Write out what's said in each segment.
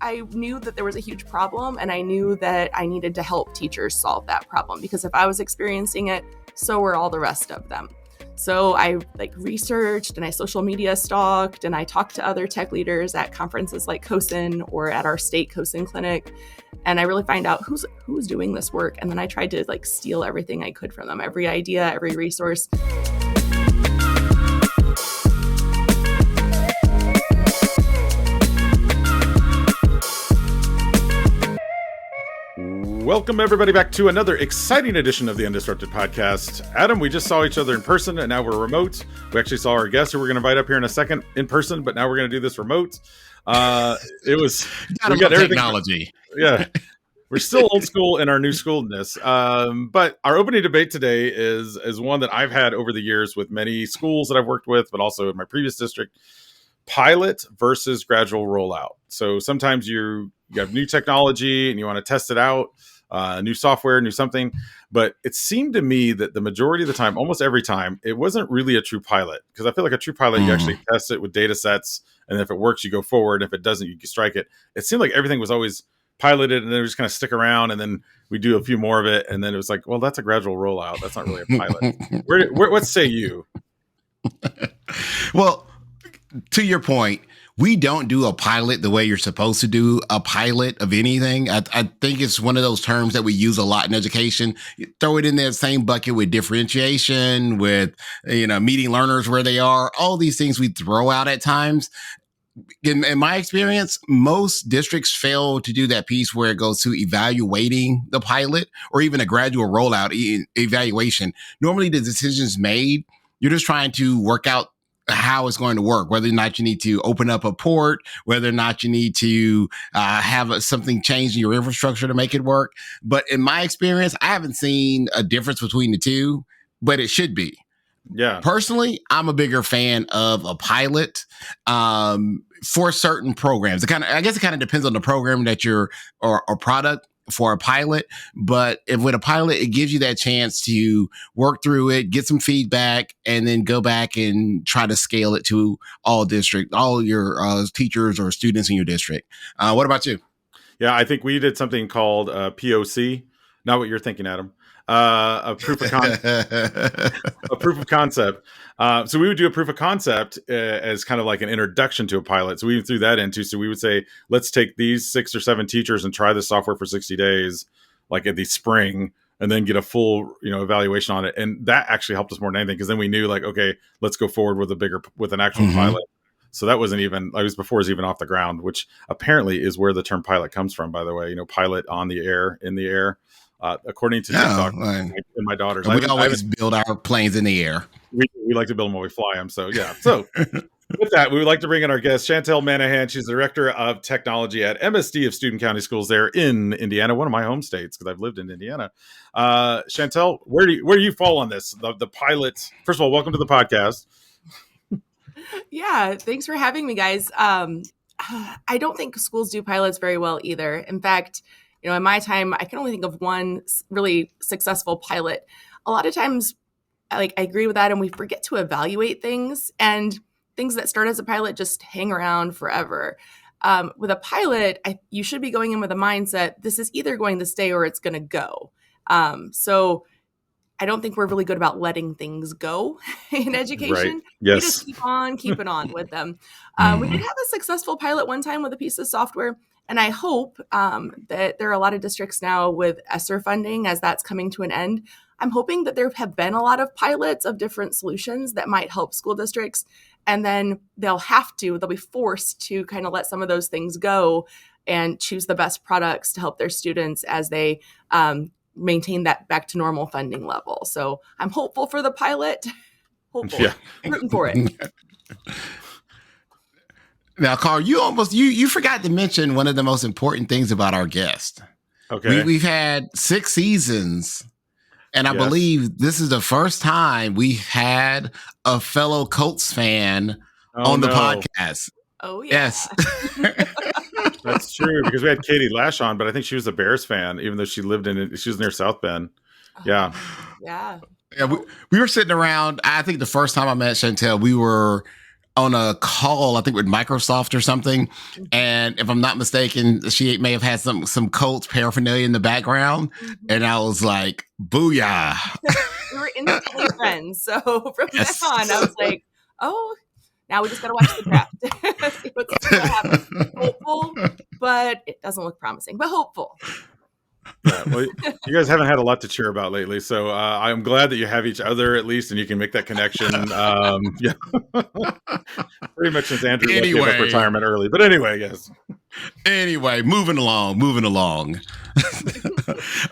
I knew that there was a huge problem, and I knew that I needed to help teachers solve that problem, because if I was experiencing it, so were all the rest of them. So I researched, and I social media stalked, and I talked to other tech leaders at conferences like CoSN or at our state CoSN clinic. And I really find out who's doing this work. And then I tried to steal everything I could from them, every idea, every resource. Welcome, everybody, back to another exciting edition of the Undisrupted Podcast. Adam, we just saw each other in person, and now we're remote. We actually saw our guest, who we're going to invite up here in a second, in person, but now we're going to do this remote. We got everything. Technology. Yeah. We're still old school in our new schooledness. But our opening debate today is one that I've had over the years with many schools that I've worked with, but also in my previous district. Pilot versus gradual rollout. So sometimes you have new technology and you want to test it out, new software, new something. But it seemed to me that the majority of the time, almost every time, it wasn't really a true pilot. Because I feel like a true pilot, you actually test it with data sets. And if it works, you go forward. If it doesn't, you strike it. It seemed like everything was always piloted and then we just kind of stick around and then we do a few more of it. And then it was like, well, that's a gradual rollout. That's not really a pilot. What say you? Well, to your point, we don't do a pilot the way you're supposed to do a pilot of anything. I think it's one of those terms that we use a lot in education. You throw it in that same bucket with differentiation, with meeting learners where they are. All these things we throw out at times. In my experience, most districts fail to do that piece where it goes to evaluating the pilot or even a gradual rollout evaluation. Normally, the decision's made. You're just trying to work out how it's going to work, whether or not you need to open up a port, whether or not you need to have something change in your infrastructure to make it work. But in my experience, I haven't seen a difference between the two, but it should be. Yeah. Personally, I'm a bigger fan of a pilot for certain programs. I guess it kind of depends on the program that you're or product for a pilot. But with a pilot, it gives you that chance to work through it, get some feedback, and then go back and try to scale it to all your teachers or students in your district. What about you? Yeah, I think we did something called POC. Not what you're thinking, Adam. A proof of concept. So we would do a proof of concept as kind of like an introduction to a pilot. So we threw that into. So we would say, let's take these 6 or 7 teachers and try this software for 60 days, like at the spring, and then get a full, evaluation on it. And that actually helped us more than anything, because then we knew, like, okay, let's go forward with an actual pilot. So that wasn't even, it was before it was even off the ground, which apparently is where the term pilot comes from, by the way. Pilot on the air, in the air. According to TikTok and my daughters. We always build our planes in the air. We like to build them while we fly them. So, yeah. So with that, we would like to bring in our guest, Chantell Manahan. She's the Director of Technology at MSD of Steuben County Schools there in Indiana, one of my home states, because I've lived in Indiana. Chantell, where do you fall on this? The pilot. First of all, welcome to the podcast. Yeah, thanks for having me, guys. I don't think schools do pilots very well either. In fact, in my time, I can only think of one really successful pilot. A lot of times, I agree with that, and we forget to evaluate things, and things that start as a pilot just hang around forever. With a pilot, you should be going in with a mindset, this is either going to stay or it's going to go. So I don't think we're really good about letting things go in education. Right. Yes. We just keep it on with them. We did have a successful pilot one time with a piece of software. And I hope that there are a lot of districts now with ESSER funding, as that's coming to an end. I'm hoping that there have been a lot of pilots of different solutions that might help school districts. And then they'll be forced to kind of let some of those things go and choose the best products to help their students as they maintain that back to normal funding level. So I'm hopeful for the pilot. Rooting for it. Now, Carl, you forgot to mention one of the most important things about our guest. Okay. We've had 6 seasons, and I believe this is the first time we've had a fellow Colts fan on the podcast. Oh, yeah. Yes. That's true, because we had Katie Lash on, but I think she was a Bears fan, even though she was near South Bend. Yeah. Yeah. Yeah, we were sitting around. I think the first time I met Chantell, we were on a call, I think with Microsoft or something. And if I'm not mistaken, she may have had some Colts paraphernalia in the background. Mhm. And I was like, booyah. We were instantly friends. So from then Yes. on, I was like, oh, now we just got to watch the draft, see what happens. Hopeful, but it doesn't look promising, but hopeful. Yeah, well, you guys haven't had a lot to cheer about lately, so I'm glad that you have each other at least, and you can make that connection. Yeah, pretty much since Andrew gave up Anyway, retirement early. But anyway, yes. moving along.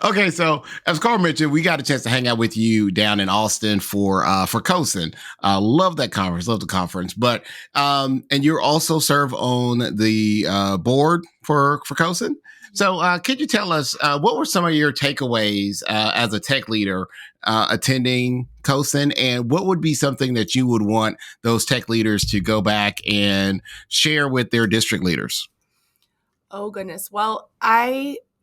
Okay, so as Carl mentioned, we got a chance to hang out with you down in Austin for CoSN. Love that conference, love the conference. But and you also serve on the board for CoSN. So could you tell us what were some of your takeaways as a tech leader attending CoSN, and what would be something that you would want those tech leaders to go back and share with their district leaders? Oh goodness. Well,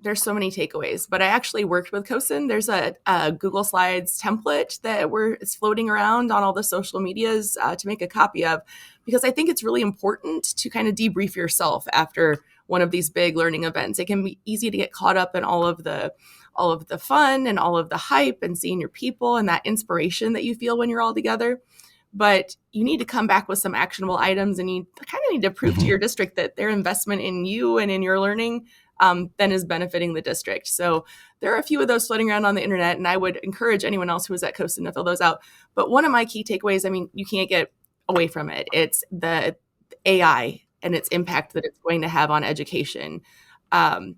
there's so many takeaways, but I actually worked with CoSN. There's a Google Slides template that it's floating around on all the social medias to make a copy of, because I think it's really important to kind of debrief yourself after one of these big learning events. It can be easy to get caught up in all of the fun and all of the hype and seeing your people and that inspiration that you feel when you're all together. But you need to come back with some actionable items, and you kind of need to prove to your district that their investment in you and in your learning then is benefiting the district. So there are a few of those floating around on the internet, and I would encourage anyone else who was at CoSN to fill those out. But one of my key takeaways, I mean, you can't get away from it. It's the AI and its impact that it's going to have on education.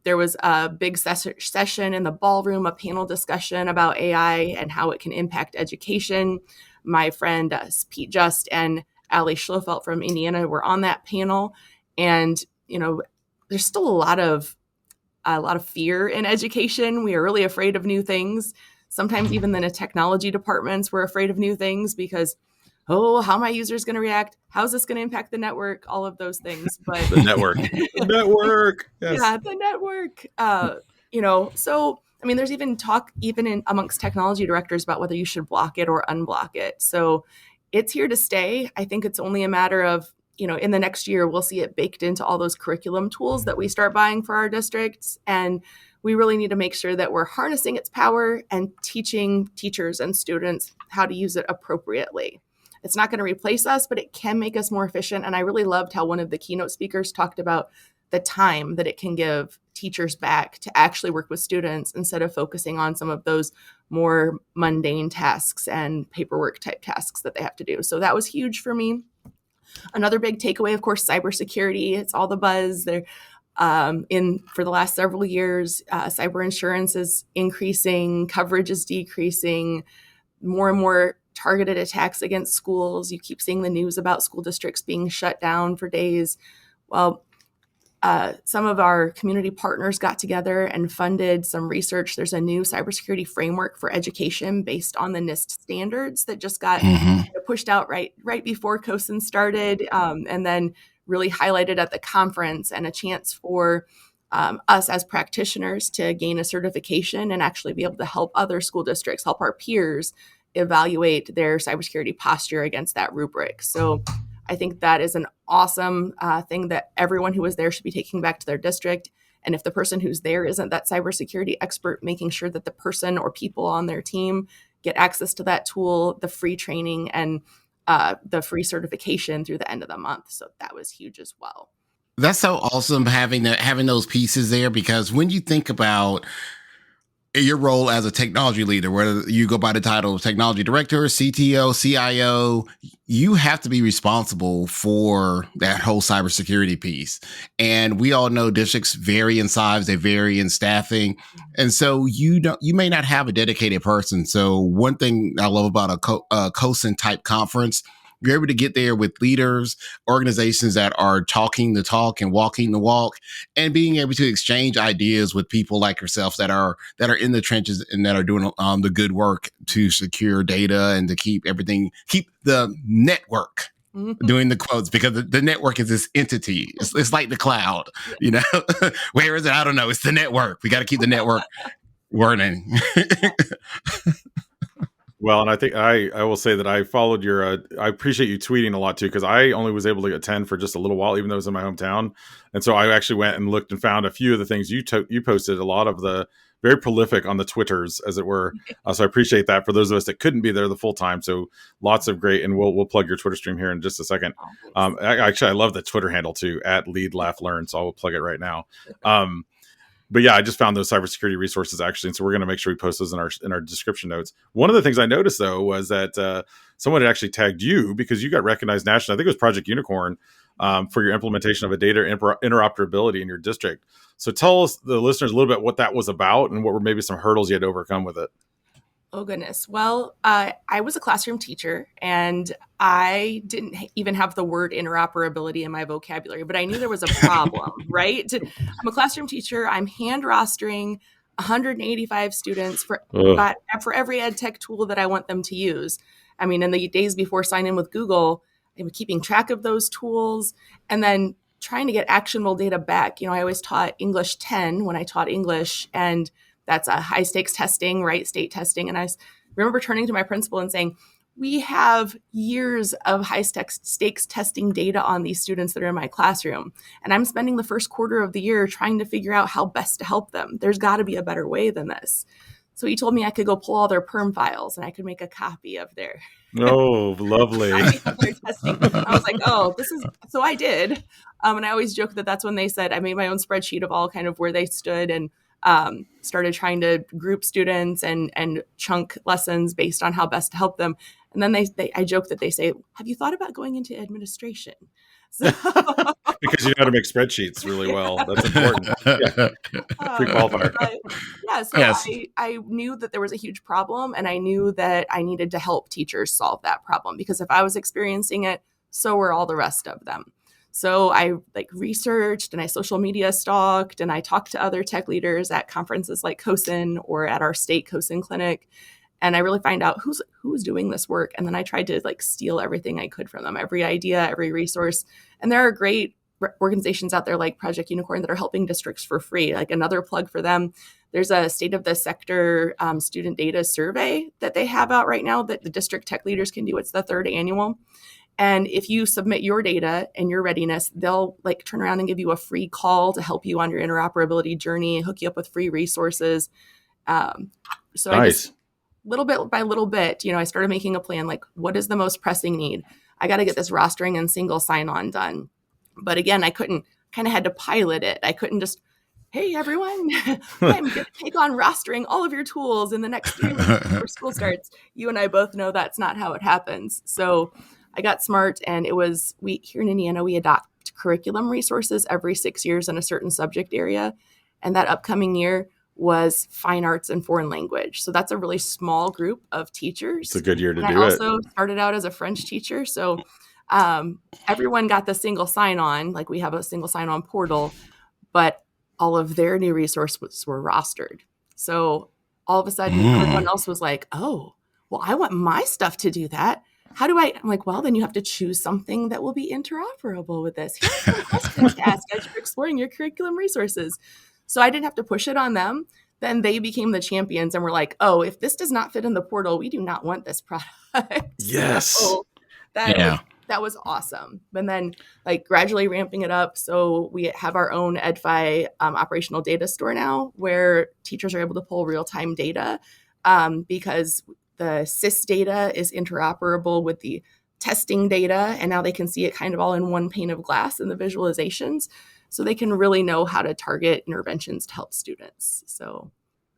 There was a big session in the ballroom, a panel discussion about AI and how it can impact education. My friend Pete Just and Ali Schlofelt from Indiana were on that panel. And, there's still a lot of fear in education. We are really afraid of new things. Sometimes even in the technology departments, we're afraid of new things because, how are my users going to react? How's this going to impact the network? All of those things. But The network, yes. Yeah, the network. So I mean, there's even talk amongst technology directors about whether you should block it or unblock it. So it's here to stay. I think it's only a matter of, in the next year, we'll see it baked into all those curriculum tools that we start buying for our districts. And we really need to make sure that we're harnessing its power and teaching teachers and students how to use it appropriately. It's not going to replace us, but it can make us more efficient. And I really loved how one of the keynote speakers talked about the time that it can give teachers back to actually work with students instead of focusing on some of those more mundane tasks and paperwork type tasks that they have to do. So that was huge for me. Another big takeaway, of course, cybersecurity. It's all the buzz there. For the last several years, cyber insurance is increasing, coverage is decreasing, more and more targeted attacks against schools. You keep seeing the news about school districts being shut down for days. Well, some of our community partners got together and funded some research. There's a new cybersecurity framework for education based on the NIST standards that just got pushed out right before CoSN started, and then really highlighted at the conference, and a chance for us as practitioners to gain a certification and actually be able to help other school districts, help our peers evaluate their cybersecurity posture against that rubric. So I think that is an awesome thing that everyone who was there should be taking back to their district. And if the person who's there isn't that cybersecurity expert, making sure that the person or people on their team get access to that tool, the free training, and the free certification through the end of the month. So that was huge as well. That's so awesome having those pieces there, because when you think about your role as a technology leader, whether you go by the title of technology director, CTO, CIO, you have to be responsible for that whole cybersecurity piece. And we all know districts vary in size, they vary in staffing. And so you may not have a dedicated person. So one thing I love about a CoSN type conference, you're able to get there with leaders, organizations that are talking the talk and walking the walk, and being able to exchange ideas with people like yourself that are in the trenches and that are doing the good work to secure data and to keep the network. Doing the quotes, because the network is this entity. It's like the cloud, Where is it? I don't know. It's the network. We got to keep the network running. Well, and I think I will say that I followed your. I appreciate you tweeting a lot too, because I only was able to attend for just a little while, even though it was in my hometown. And so I actually went and looked and found a few of the things you posted. A lot of the very prolific on the Twitters, as it were. So I appreciate that for those of us that couldn't be there the full time. So lots of great, and we'll plug your Twitter stream here in just a second. Actually, I love the Twitter handle too, at Lead Laugh Learn. So I will plug it right now. But yeah, I just found those cybersecurity resources actually, and so we're going to make sure we post those in our description notes. One of the things I noticed though was that someone had actually tagged you because you got recognized nationally. I think it was Project Unicorn for your implementation of a data interoperability in your district. So tell us, the listeners, a little bit what that was about and what were maybe some hurdles you had to overcome with it. Oh, goodness. Well, I was a classroom teacher and I didn't even have the word interoperability in my vocabulary, but I knew there was a problem, right? I'm a classroom teacher. I'm hand rostering 185 students for every ed tech tool that I want them to use. I mean, in the days before sign in with Google, I'm keeping track of those tools and then trying to get actionable data back. You know, I always taught English 10 when I taught English, and that's a high stakes testing, right? State testing. And I remember turning to my principal and saying, we have years of high stakes testing data on these students that are in my classroom. And I'm spending the first quarter of the year trying to figure out how best to help them. There's got to be a better way than this. So he told me I could go pull all their perm files and I could make a copy of their Oh, lovely. testing. I was like, oh, this is, so I did. And I always joke that that's when they said I made my own spreadsheet of all kind of where they stood and started trying to group students and chunk lessons based on how best to help them. And then I joke that they say, have you thought about going into administration? So, because you know how to make spreadsheets really well. That's important. Yeah. Pre-qualifier. So yes. I knew that there was a huge problem and I knew that I needed to help teachers solve that problem because if I was experiencing it, so were all the rest of them. So I researched and I social media stalked and I talked to other tech leaders at conferences like CoSN or at our state CoSN clinic. And I really find out who's doing this work. And then I tried to steal everything I could from them, every idea, every resource. And there are great organizations out there like Project Unicorn that are helping districts for free. Like another plug for them, there's a state of the sector student data survey that they have out right now that the district tech leaders can do. It's the 3rd annual. And if you submit your data and your readiness, they'll turn around and give you a free call to help you on your interoperability journey, hook you up with free resources. So nice. Little bit by little bit, I started making a plan, what is the most pressing need? I got to get this rostering and single sign-on done. But again, I couldn't, kind of had to pilot it. I couldn't just, hey, everyone, I'm going to take on rostering all of your tools in the next 3 weeks before school starts. You and I both know that's not how it happens. So I got smart, and we here in Indiana, we adopt curriculum resources every 6 years in a certain subject area. And that upcoming year was fine arts and foreign language. So that's a really small group of teachers. It's a good year to do it. I also started out as a French teacher. So everyone got the single sign-on, we have a single sign-on portal, but all of their new resources were rostered. So all of a sudden, everyone else was like, oh, well, I want my stuff to do that. How do I'm like, well, then you have to choose something that will be interoperable with this. Here's some questions to ask as you're exploring your curriculum resources. So I didn't have to push it on them. Then they became the champions and were like, oh, if this does not fit in the portal, we do not want this product. Yes. So that was awesome. And then gradually ramping it up. So we have our own EdFi operational data store now where teachers are able to pull real-time data because the SIS data is interoperable with the testing data. And now they can see it kind of all in one pane of glass in the visualizations. So they can really know how to target interventions to help students. So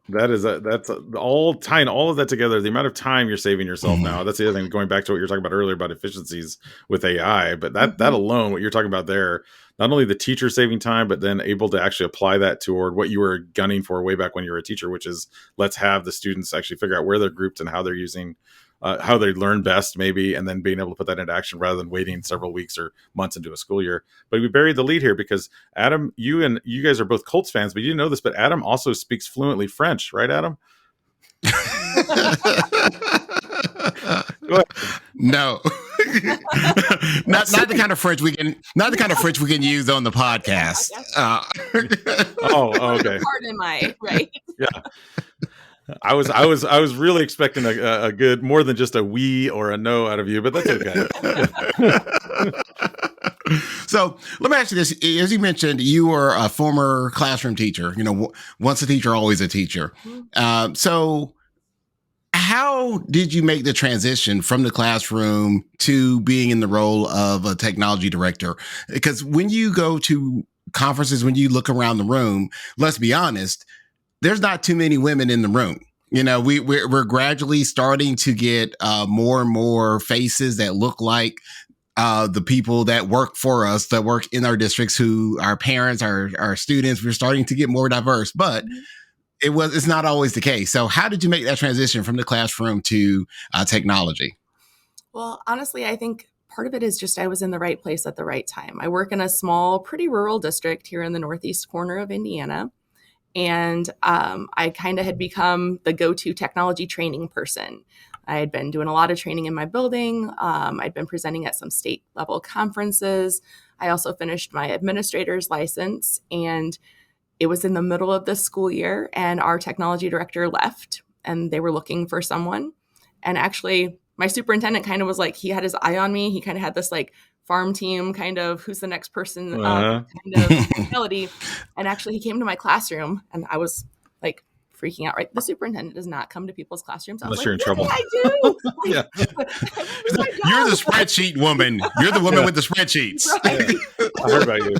that's all tying all of that together. The amount of time you're saving yourself now. That's the other thing. Going back to what you were talking about earlier about efficiencies with AI, but that alone, what you're talking about there, not only the teacher saving time, but then able to actually apply that toward what you were gunning for way back when you were a teacher, which is let's have the students actually figure out where they're grouped and how they're using. How they learn best, maybe, and then being able to put that into action rather than waiting several weeks or months into a school year. But we buried the lead here because Adam, you guys are both Colts fans, but you didn't know this, but Adam also speaks fluently French, right, Adam? Go ahead. No. not the kind of French we can use on the podcast. Okay. Pardon my right. Yeah. I was really expecting a good, more than just a we or a no out of you, but that's okay. So let me ask you this. As you mentioned, you were a former classroom teacher. Once a teacher, always a teacher. So how did you make the transition from the classroom to being in the role of a technology director? Because when you go to conferences, when you look around the room, let's be honest, there's not too many women in the room. We're gradually starting to get more and more faces that look like the people that work for us, that work in our districts, who our parents, our students. We're starting to get more diverse, but it's not always the case. So how did you make that transition from the classroom to technology? Well, honestly, I think part of it is just I was in the right place at the right time. I work in a small, pretty rural district here in the northeast corner of Indiana. And I kind of had become the go-to technology training person. I had been doing a lot of training in my building. I'd been presenting at some state level conferences. I also finished my administrator's license, and it was in the middle of the school year, and our technology director left, and they were looking for someone. And actually, my superintendent kind of was like, he had his eye on me. He kind of had this like farm team kind of who's the next person kind of mentality. And actually, he came to my classroom, and I was like freaking out, right? The superintendent does not come to people's classrooms. I was Unless you're in trouble. I do. Yeah. You're the spreadsheet woman. You're the woman with the spreadsheets. Right. I heard about you.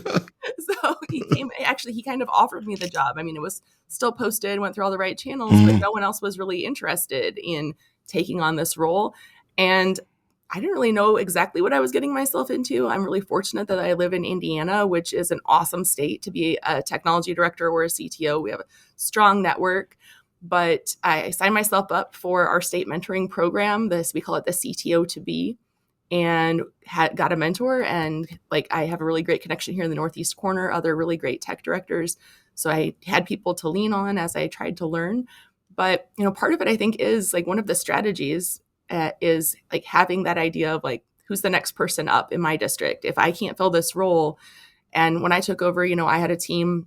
So he came, actually, he kind of offered me the job. I mean, it was still posted, went through all the right channels, but no one else was really interested in taking on this role. And I didn't really know exactly what I was getting myself into. I'm really fortunate that I live in Indiana, which is an awesome state to be a technology director or a CTO. We have a strong network, but I signed myself up for our state mentoring program. We call it the CTO to be, and got a mentor. And like, I have a really great connection here in the Northeast corner, other really great tech directors. So I had people to lean on as I tried to learn. But, part of it, I think, is like one of the strategies is like having that idea of like, who's the next person up in my district? If I can't fill this role. And when I took over, I had a team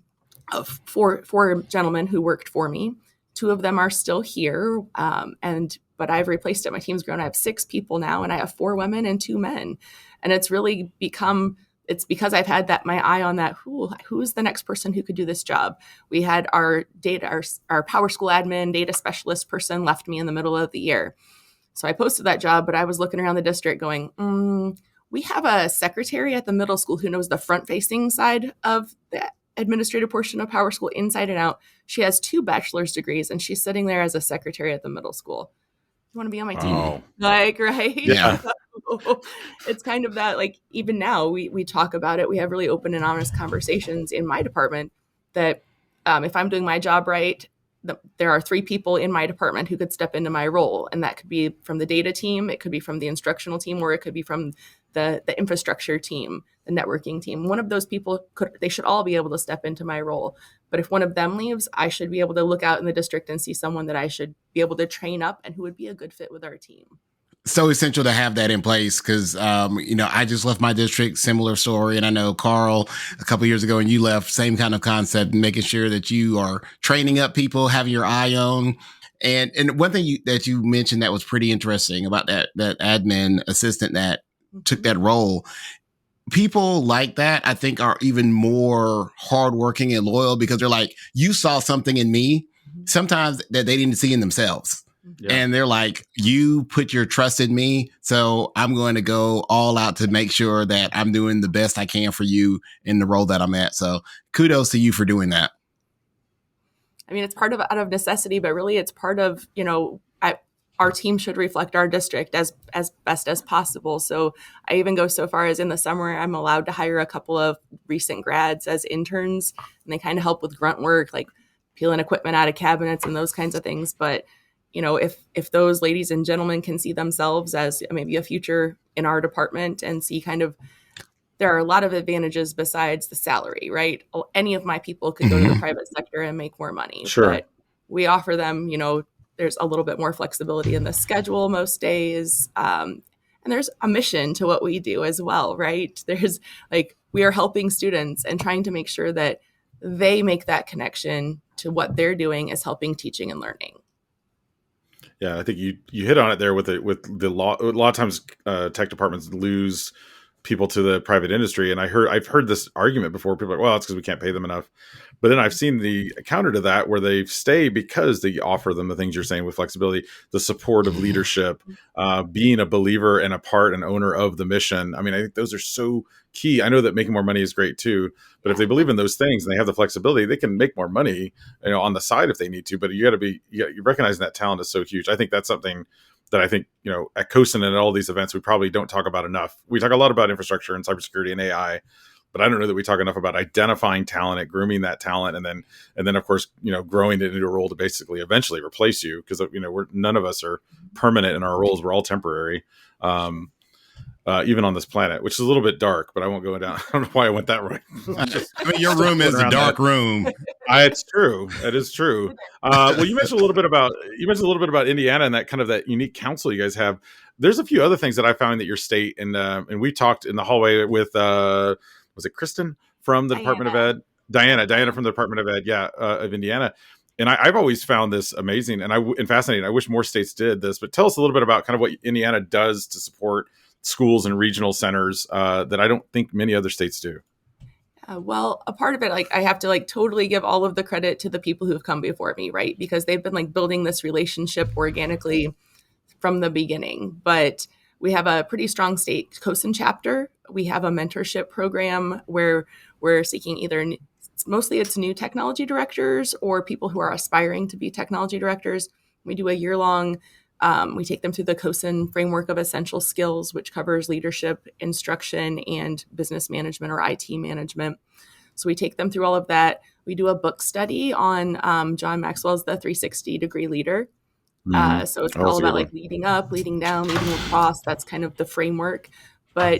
of four gentlemen who worked for me. Two of them are still here. But I've replaced it. My team's grown. I have 6 people now, and I have 4 women and 2 men. And it's really it's because I've had my eye on that. Who's the next person who could do this job? We had our Power School admin data specialist person left me in the middle of the year. So I posted that job, but I was looking around the district going, we have a secretary at the middle school who knows the front-facing side of the administrative portion of Power School inside and out. She has 2 bachelor's degrees, and she's sitting there as a secretary at the middle school. You want to be on my team? Oh. Like, right? Yeah. So it's kind of that, like, even now we talk about it. We have really open and honest conversations in my department that if I'm doing my job right, there are 3 people in my department who could step into my role. And that could be from the data team, it could be from the instructional team, or it could be from the infrastructure team, the networking team. One of those people they should all be able to step into my role. But if one of them leaves, I should be able to look out in the district and see someone that I should be able to train up and who would be a good fit with our team. So essential to have that in place because, I just left my district, similar story. And I know Carl, a couple of years ago, and you left, same kind of concept, making sure that you are training up people, having your eye on. And one thing that you mentioned that was pretty interesting about that admin assistant that took that role. People like that, I think, are even more hardworking and loyal because they're like, you saw something in me, sometimes that they didn't see in themselves. Yeah. And they're like, you put your trust in me, so I'm going to go all out to make sure that I'm doing the best I can for you in the role that I'm at. So kudos to you for doing that. I mean, it's part of out of necessity, but really it's part of, our team should reflect our district as best as possible. So I even go so far as in the summer, I'm allowed to hire a couple of recent grads as interns, and they kind of help with grunt work, like peeling equipment out of cabinets and those kinds of things. But if those ladies and gentlemen can see themselves as maybe a future in our department and see kind of, there are a lot of advantages besides the salary, right? Any of my people could go to the private sector and make more money. Sure. But we offer them, there's a little bit more flexibility in the schedule most days. And there's a mission to what we do as well, right? There's we are helping students and trying to make sure that they make that connection to what they're doing is helping teaching and learning. Yeah, I think you hit on it there with the law. A lot of times, tech departments lose people to the private industry, and I've heard this argument before. People are like, well, it's because we can't pay them enough. But then I've seen the counter to that where they stay because they offer them the things you're saying with flexibility, the support of leadership, being a believer and a part and owner of the mission. I mean, I think those are so key. I know that making more money is great too, but if they believe in those things and they have the flexibility, they can make more money, on the side if they need to. But you recognizing that talent is so huge. I think that's something that I think, at CoSN and at all these events, we probably don't talk about enough. We talk a lot about infrastructure and cybersecurity and AI, but I don't know that we talk enough about identifying talent and grooming that talent, and then of course, growing it into a role to basically eventually replace you, because none of us are permanent in our roles. We're all temporary, even on this planet, which is a little bit dark, but I won't go down. I don't know why I went that way. Your room is a dark room. It's true. It is true. Well, you mentioned a little bit about Indiana and that unique council you guys have. There's a few other things that I found that your state, and we talked in the hallway with was it Kristen from the Department of Ed? Diana from the Department of Ed, of Indiana. And I've always found this amazing and fascinating. I wish more states did this, but tell us a little bit about kind of what Indiana does to support schools and regional centers that I don't think many other states do. Well, a part of it, I have to totally give all of the credit to the people who have come before me, right? Because they've been building this relationship organically from the beginning. But we have a pretty strong state CoSN chapter. We have a mentorship program where we're seeking mostly it's new technology directors or people who are aspiring to be technology directors. We do a year-long, we take them through the CoSN framework of essential skills, which covers leadership, instruction, and business management or IT management. So we take them through all of that. We do a book study on John Maxwell's The 360-Degree Leader. So it's all about leading up, leading down, leading across. That's kind of the framework. But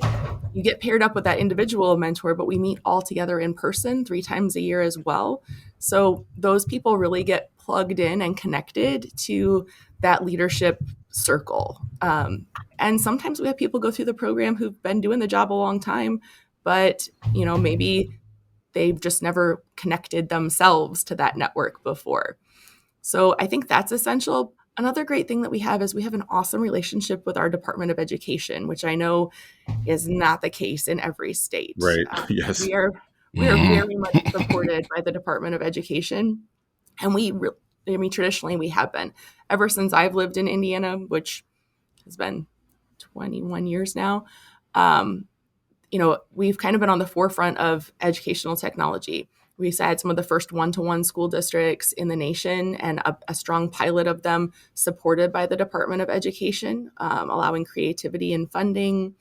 you get paired up with that individual mentor, but we meet all together in person 3 times a year as well. So those people really get plugged in and connected to that leadership circle. And sometimes we have people go through the program who've been doing the job a long time, but maybe they've just never connected themselves to that network before. So I think that's essential. Another great thing that we have is we have an awesome relationship with our Department of Education, which I know is not the case in every state. Right. Yes. We are very much supported by the Department of Education. And traditionally we have been ever since I've lived in Indiana, which has been 21 years now. We've kind of been on the forefront of educational technology. We had some of the first one-to-one school districts in the nation, and a strong pilot of them supported by the Department of Education, allowing creativity and funding.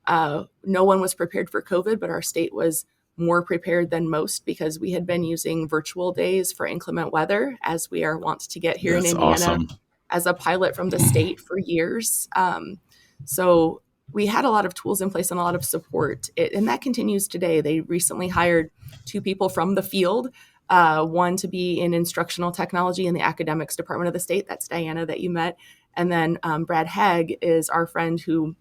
No one was prepared for COVID, but our state was more prepared than most because we had been using virtual days for inclement weather, as we are wont to get here in Indiana, awesome, as a pilot from the state for years. So we had a lot of tools in place and a lot of support, and that continues today. They recently hired 2 people from the field, one to be in instructional technology in the academics department of the state. That's Diana that you met. And then Brad Hegg is our friend who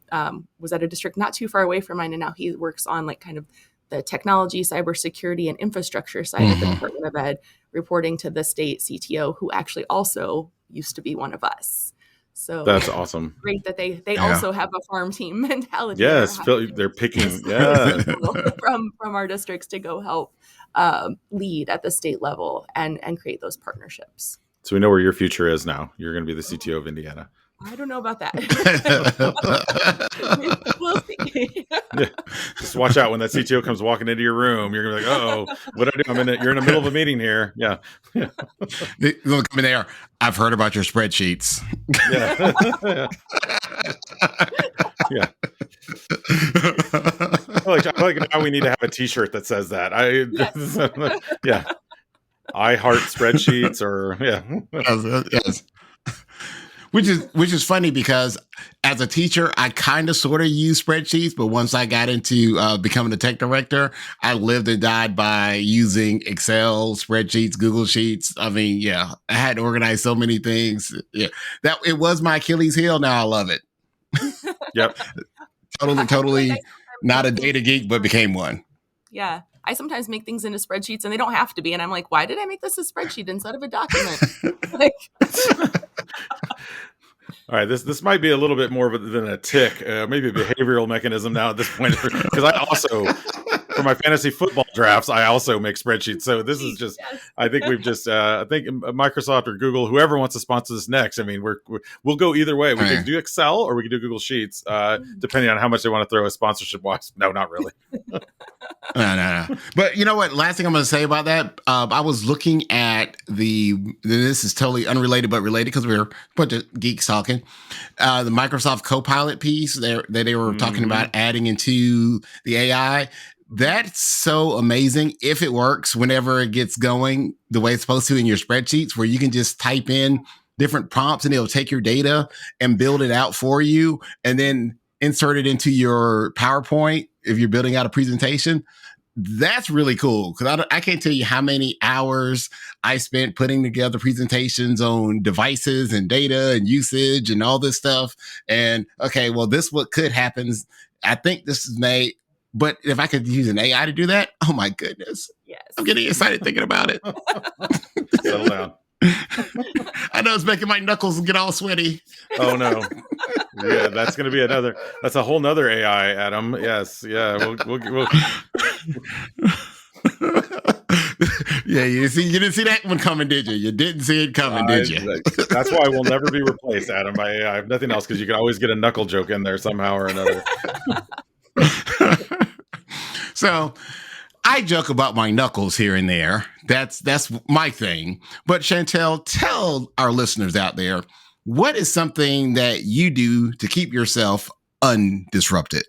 was at a district not too far away from mine, and now he works on kind of the technology, cybersecurity, and infrastructure side of the Department of Ed, reporting to the state CTO, who actually also used to be one of us. So that's awesome. Great that they also have a farm team mentality. Yes, they're picking from our districts to go help lead at the state level and create those partnerships. So we know where your future is now. You're going to be the CTO of Indiana. I don't know about that. We'll see. Yeah. Just watch out when that CTO comes walking into your room. You're gonna be like, "Oh, what do I do? You're in the middle of a meeting here." Yeah. They're gonna come in there. I've heard about your spreadsheets. Yeah. Yeah. I like now we need to have a T-shirt that says that. Yeah. I heart spreadsheets, or yes. Which is funny because as a teacher, I kind of sort of use spreadsheets, but once I got into becoming a tech director, I lived and died by using Excel, spreadsheets, Google Sheets. I mean, yeah, I had to organize so many things. Yeah, that it was my Achilles heel. Now I love it. Yep. Totally not a data geek, but became one. Yeah. I sometimes make things into spreadsheets and they don't have to be. And I'm like, why did I make this a spreadsheet instead of a document? All right, this might be a little bit more than a tick, maybe a behavioral mechanism now at this point, because I also, for my fantasy football drafts, I also make spreadsheets. So this is just, I think we've just, I think Microsoft or Google, whoever wants to sponsor this next, I mean, we'll go either way. We can do Excel or we can do Google Sheets, depending on how much they want to throw a sponsorship wise. No, not really. No. But you know what? Last thing I'm going to say about that, I was looking at this is totally unrelated, but related because we're a bunch of geeks talking, the Microsoft Copilot piece that they were talking about adding into the AI. That's so amazing if it works whenever it gets going the way it's supposed to in your spreadsheets, where you can just type in different prompts and it'll take your data and build it out for you and then insert it into your PowerPoint if you're building out a presentation. That's really cool because I can't tell you how many hours I spent putting together presentations on devices and data and usage and all this stuff. And okay, well, this what could happen. I think this is made, but if I could use an AI to do that, oh my goodness. Yes. I'm getting excited thinking about it. Settle down. I know it's making my knuckles get all sweaty. Oh no. Yeah, that's going to be that's a whole nother AI, Adam. Yes. Yeah. We'll Yeah, you didn't see that one coming, did you? You didn't see it coming, did you? That's why we'll never be replaced, Adam, by AI. If nothing else, because you can always get a knuckle joke in there somehow or another. So I joke about my knuckles here and there. That's my thing. But Chantell, tell our listeners out there, what is something that you do to keep yourself undisrupted?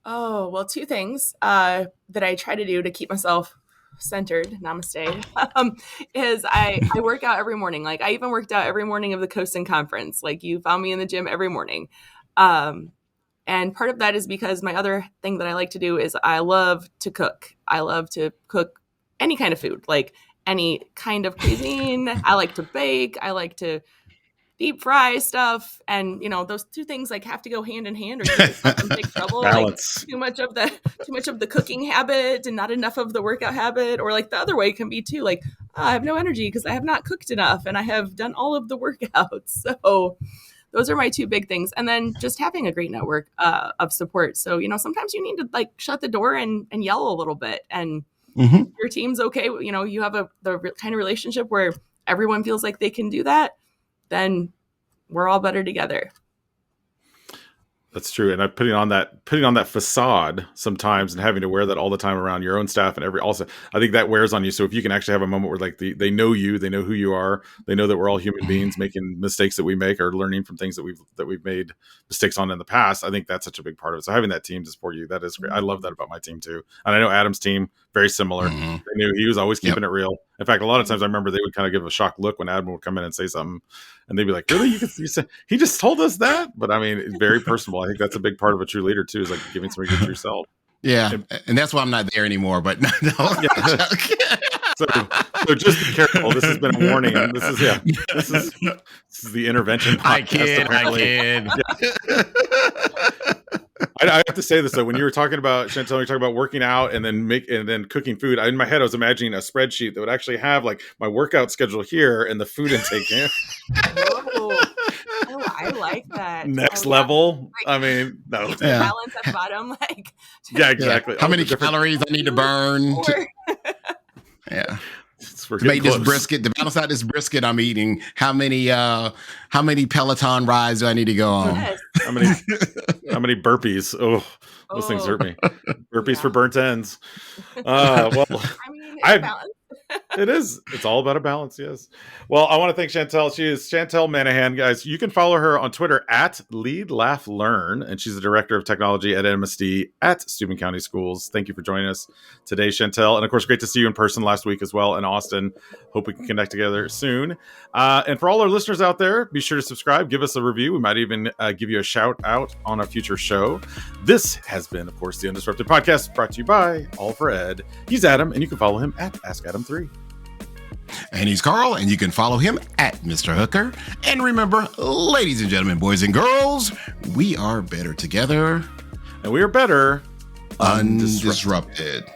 Oh, well, two things that I try to do to keep myself centered, namaste, is I work out every morning. Like I even worked out every morning of the CoSN conference. Like you found me in the gym every morning. And part of that is because my other thing that I like to do is I love to cook. I love to cook any kind of food, like any kind of cuisine. I like to bake. I like to deep fry stuff. And, those two things like have to go hand in hand or you get yourself in big trouble. Balance. Like too much of the cooking habit and not enough of the workout habit. Or like the other way can be too, like, I have no energy because I have not cooked enough and I have done all of the workouts. So those are my two big things. And then just having a great network of support. So, sometimes you need to like shut the door and yell a little bit and your team's okay. You have the kind of relationship where everyone feels like they can do that. Then we're all better together. That's true. And putting on that facade sometimes and having to wear that all the time around your own staff and I think that wears on you. So if you can actually have a moment where like they know you, they know who you are, they know that we're all human beings making mistakes that we make or learning from things that we've made mistakes on in the past. I think that's such a big part of it. So having that team to support you, that is great. I love that about my team too. And I know Adam's team, very similar. They knew he was always keeping it real. In fact, a lot of times I remember they would kind of give a shocked look when Adam would come in and say something and they'd be like, really? You said he just told us that? But I mean, it's very personal. I think that's a big part of a true leader too, is like giving something good to yourself. Yeah. And that's why I'm not there anymore, but no. So just be careful. This has been a warning. This is the intervention podcast. I kid. I have to say this though. When you were talking about Chantell, you're talking about working out and then cooking food. In my head, I was imagining a spreadsheet that would actually have like my workout schedule here and the food intake here. Oh, I like that. Next level. Like, I mean, no. Yeah. Balance at the bottom, like. Yeah, exactly. How many calories I need to burn? Yeah. To make this brisket, to balance out this brisket I'm eating, how many Peloton rides do I need to go on? Yes. How many burpees? Oh, those things hurt me. Burpees for burnt ends. Well, I mean, it's balance. It is. It's all about a balance, yes. Well, I want to thank Chantell. She is Chantell Manahan, guys. You can follow her on Twitter at Lead Laugh Learn, and she's the Director of Technology at MSD at Steuben County Schools. Thank you for joining us today, Chantell. And of course, great to see you in person last week as well in Austin. Hope we can connect together soon. And for all our listeners out there, be sure to subscribe, give us a review. We might even give you a shout out on a future show. This has been, of course, the Undisrupted Podcast, brought to you by All for Ed. He's Adam, and you can follow him at AskAdam3. And he's Carl, and you can follow him at Mr. Hooker. And remember, ladies and gentlemen, boys and girls, we are better together. And we are better undisrupted.